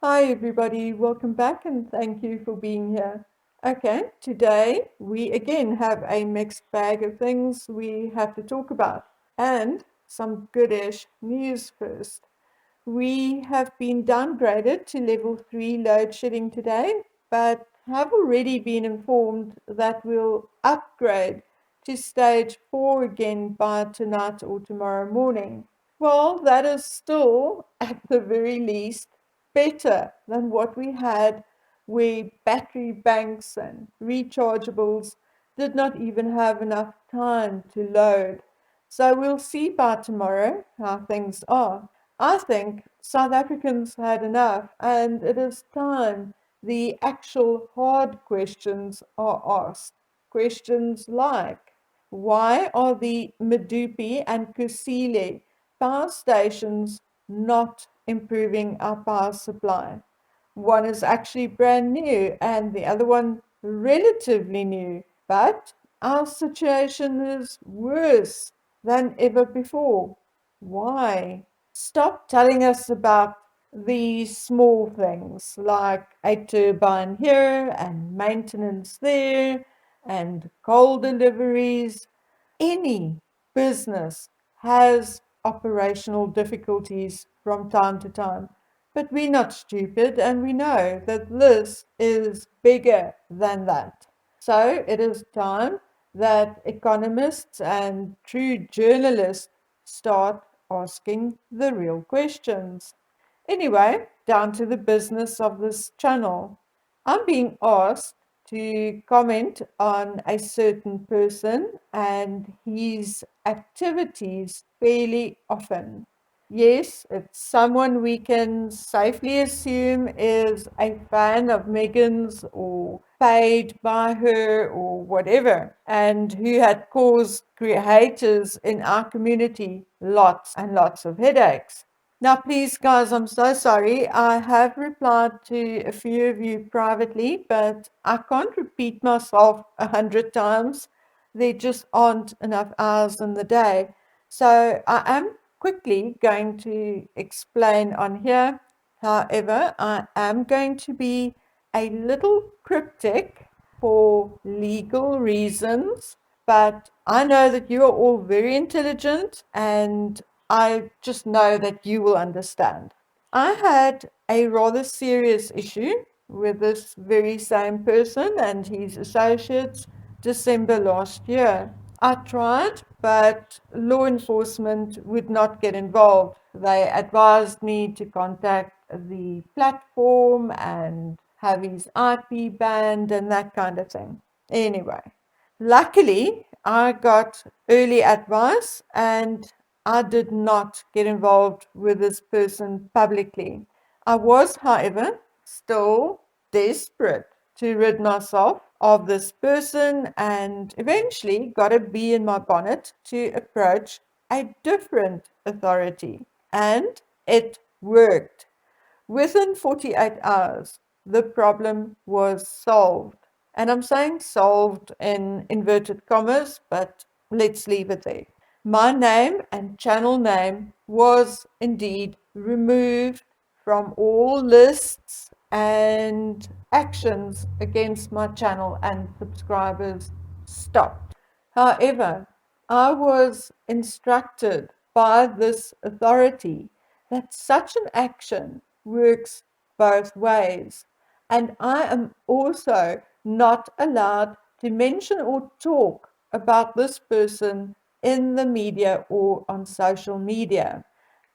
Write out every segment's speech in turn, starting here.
Hi, everybody. Welcome back and thank you for being here. Okay, today we again have a mixed bag of things we have to talk about and some goodish news first. We have been downgraded to level 3 load shedding today, but have already been informed that we'll upgrade to stage 4 again by tonight or tomorrow morning. Well, that is still, at the very least, better than what we had, where battery banks and rechargeables did not even have enough time to load. So we'll see by tomorrow how things are. I think South Africans had enough, and it is time the actual hard questions are asked. Questions like, why are the Medupi and Kusile power stations not improving our power supply? One is actually brand new and the other one relatively new, but our situation is worse than ever before. Why? Stop telling us about these small things like a turbine here and maintenance there and coal deliveries. Any business has operational difficulties from time to time, but we're not stupid and we know that this is bigger than that. So it is time that economists and true journalists start asking the real questions. Anyway, down to the business of this channel. I'm being asked to comment on a certain person and his activities fairly often. Yes, it's someone we can safely assume is a fan of Megan's or paid by her or whatever, and who had caused creators in our community lots and lots of headaches. Now, please, guys, I'm so sorry. I have replied to a few of you privately, but I can't repeat myself 100 times. There just aren't enough hours in the day. So I am quickly going to explain on here. However, I am going to be a little cryptic for legal reasons, but I know that you are all very intelligent and I just know that you will understand. I had a rather serious issue with this very same person and his associates December last year. I tried, but law enforcement would not get involved. They advised me to contact the platform and have his IP banned and that kind of thing. Anyway, luckily, I got early advice and I did not get involved with this person publicly. I was, however, still desperate to rid myself of this person and eventually got a bee in my bonnet to approach a different authority. And it worked. Within 48 hours, the problem was solved. And I'm saying solved in inverted commas, but let's leave it there. My name and channel name was indeed removed from all lists and actions against my channel and subscribers stopped. However, I was instructed by this authority that such an action works both ways, and I am also not allowed to mention or talk about this person in the media or on social media,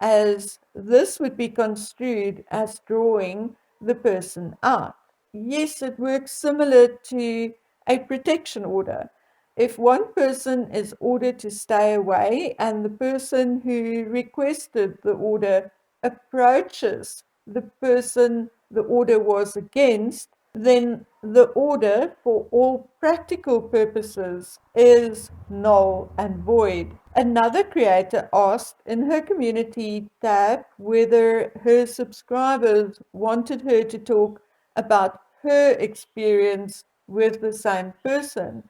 as this would be construed as drawing the person out. Yes, it works similar to a protection order. If one person is ordered to stay away and the person who requested the order approaches the person the order was against, then the order, for all practical purposes, is null and void. Another creator asked in her community tab whether her subscribers wanted her to talk about her experience with the same person.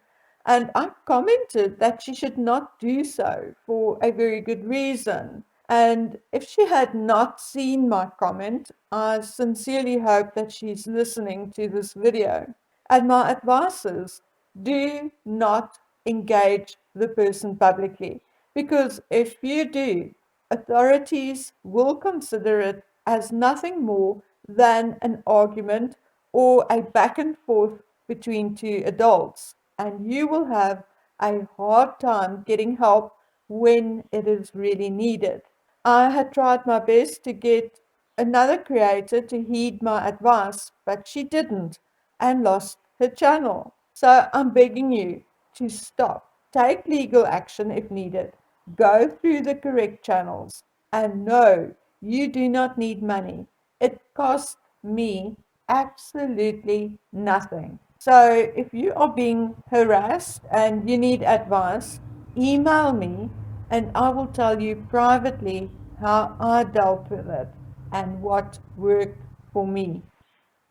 And I commented that she should not do so for a very good reason. And if she had not seen my comment, I sincerely hope that she's listening to this video. And my advice is, do not engage the person publicly, because if you do, authorities will consider it as nothing more than an argument or a back and forth between two adults, and you will have a hard time getting help when it is really needed. I had tried my best to get another creator to heed my advice, but she didn't and lost her channel. So I'm begging you to stop. Take legal action if needed. Go through the correct channels. And no, you do not need money. It costs me absolutely nothing. So if you are being harassed and you need advice, email me and I will tell you privately how I dealt with it and what worked for me.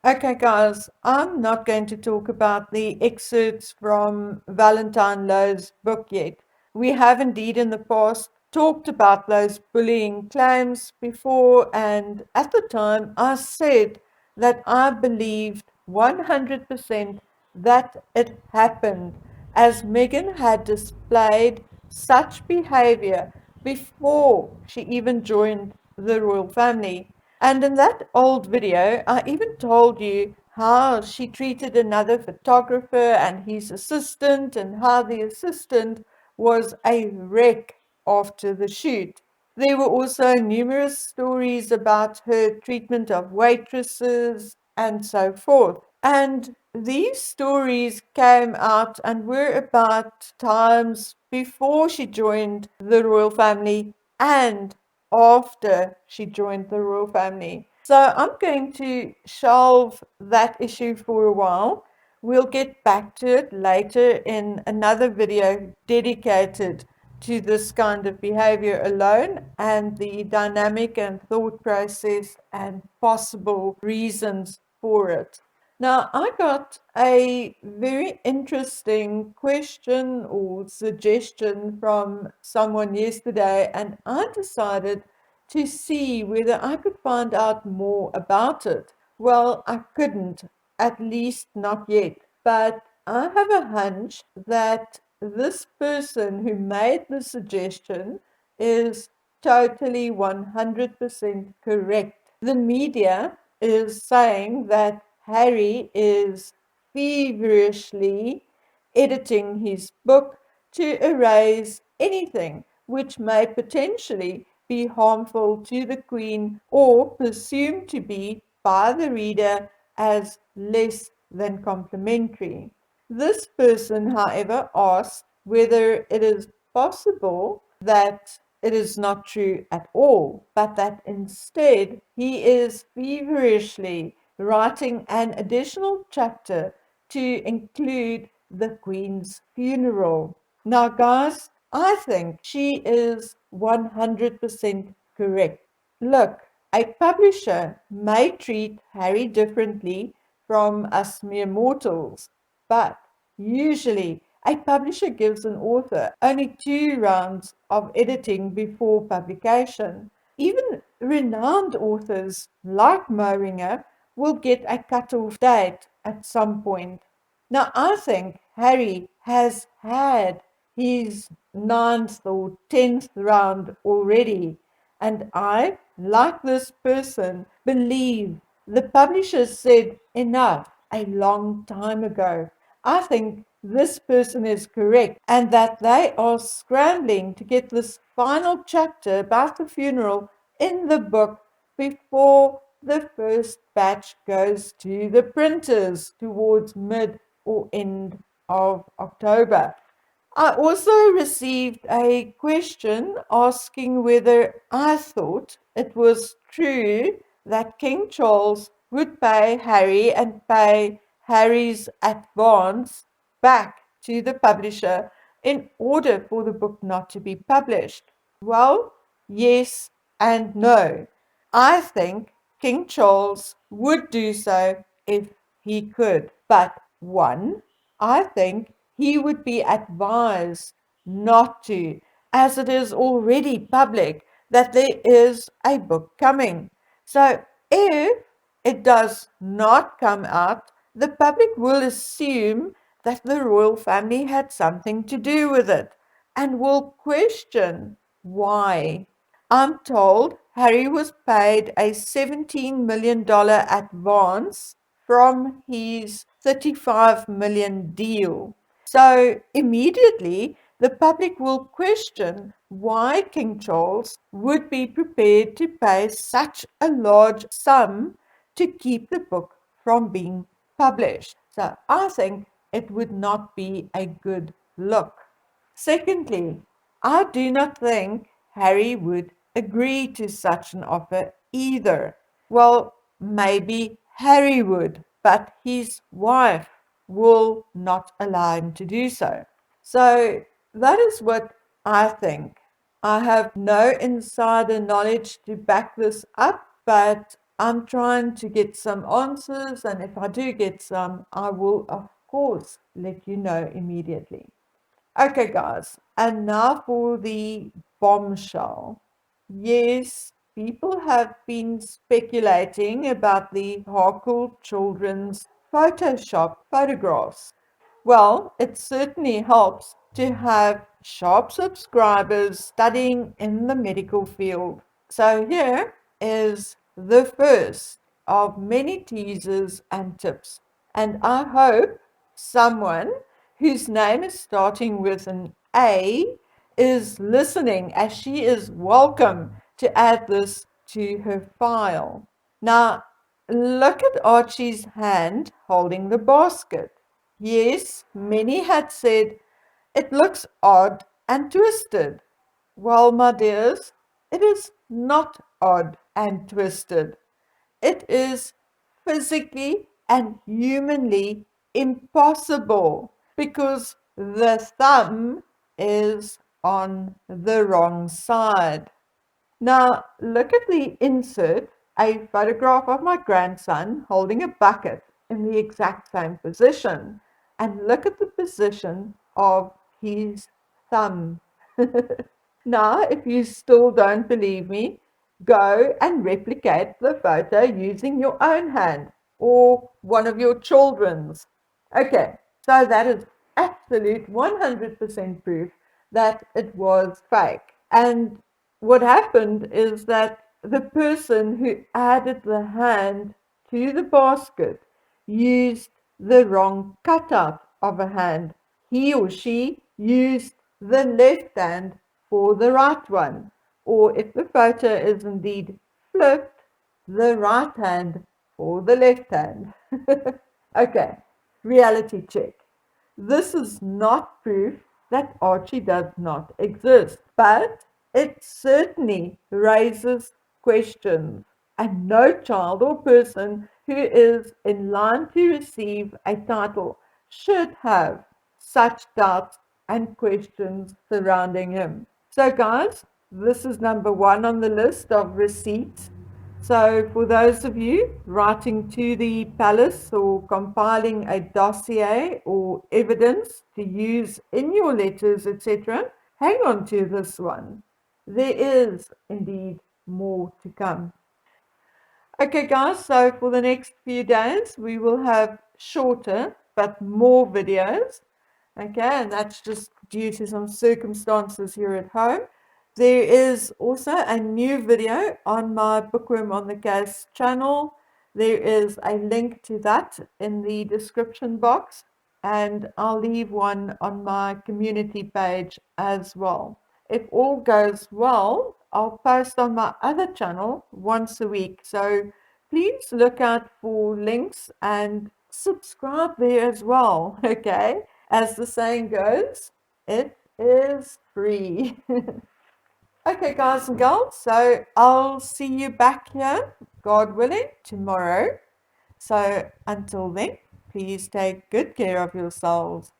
Okay, guys, I'm not going to talk about the excerpts from Valentine Lowe's book yet. We have indeed in the past talked about those bullying claims before, and at the time I said that I believed 100% that it happened, as Megan had displayed such behavior before she even joined the royal family. And in that old video, I even told you how she treated another photographer and his assistant, and how the assistant was a wreck after the shoot. There were also numerous stories about her treatment of waitresses and so forth. And these stories came out and were about times before she joined the royal family and after she joined the royal family. So I'm going to shelve that issue for a while. We'll get back to it later in another video dedicated to this kind of behavior alone and the dynamic and thought process and possible reasons for it. Now, I got a very interesting question or suggestion from someone yesterday, and I decided to see whether I could find out more about it. Well, I couldn't, at least not yet, but I have a hunch that this person who made the suggestion is totally 100% correct. The media is saying that Harry is feverishly editing his book to erase anything which may potentially be harmful to the Queen or presumed to be by the reader as less than complimentary. This person, however, asked whether it is possible that it is not true at all, but that instead he is feverishly writing an additional chapter to include the Queen's funeral. Now, guys, I think she is 100% correct. Look, a publisher may treat Harry differently from us mere mortals, but usually a publisher gives an author only 2 rounds of editing before publication. Even renowned authors like Moeringer will get a cut-off date at some point. Now, I think Harry has had his 9th or 10th round already, and I, like this person, believe the publisher said enough a long time ago. I think this person is correct and that they are scrambling to get this final chapter about the funeral in the book before the first batch goes to the printers towards mid or end of October. I also received a question asking whether I thought it was true that King Charles would pay Harry and pay Harry's advance back to the publisher in order for the book not to be published. Well, yes and no. I think King Charles would do so if he could. But one, I think he would be advised not to, as it is already public that there is a book coming. So if it does not come out, the public will assume that the royal family had something to do with it and will question why. I'm told Harry was paid a $17 million advance from his $35 million deal. So immediately, the public will question why King Charles would be prepared to pay such a large sum to keep the book from being published. So I think it would not be a good look. Secondly, I do not think Harry would agree to such an offer either. Well, maybe Harry would, but his wife will not allow him to do so. So that is what I think. I have no insider knowledge to back this up, but I'm trying to get some answers, and if I do get some, I will, of course, let you know immediately. Okay, guys, and now for the bombshell. Yes, people have been speculating about the Harkle children's Photoshop photographs. Well, it certainly helps to have sharp subscribers studying in the medical field. So here is the first of many teasers and tips. And I hope someone whose name is starting with an A is listening, as she is welcome to add this to her file. Now, look at Archie's hand holding the basket. Yes, many had said it looks odd and twisted. Well, my dears, it is not odd and twisted. It is physically and humanly impossible because the thumb is on the wrong side. Now, look at the insert, a photograph of my grandson holding a bucket in the exact same position. And look at the position of his thumb. Now, if you still don't believe me, go and replicate the photo using your own hand or one of your children's. Okay, so that is absolute 100% proof that it was fake. And what happened is that the person who added the hand to the basket used the wrong cutout of a hand. He or she used the left hand for the right one. Or if the photo is indeed flipped, the right hand for the left hand. Okay, reality check. This is not proof that Archie does not exist, but it certainly raises questions, and no child or person who is in line to receive a title should have such doubts and questions surrounding him. So, guys, this is number one on the list of receipts. So, for those of you writing to the palace or compiling a dossier or evidence to use in your letters, etc., hang on to this one. There is indeed more to come. Okay, guys, so for the next few days, we will have shorter but more videos. Okay, and that's just due to some circumstances here at home. There is also a new video on my Bookworm on the Case channel. There is a link to that in the description box, and I'll leave one on my community page as well. If all goes well, I'll post on my other channel once a week. So please look out for links and subscribe there as well. Okay, as the saying goes, it is free. Okay, guys and girls, so I'll see you back here, God willing, tomorrow. So until then, please take good care of yourselves.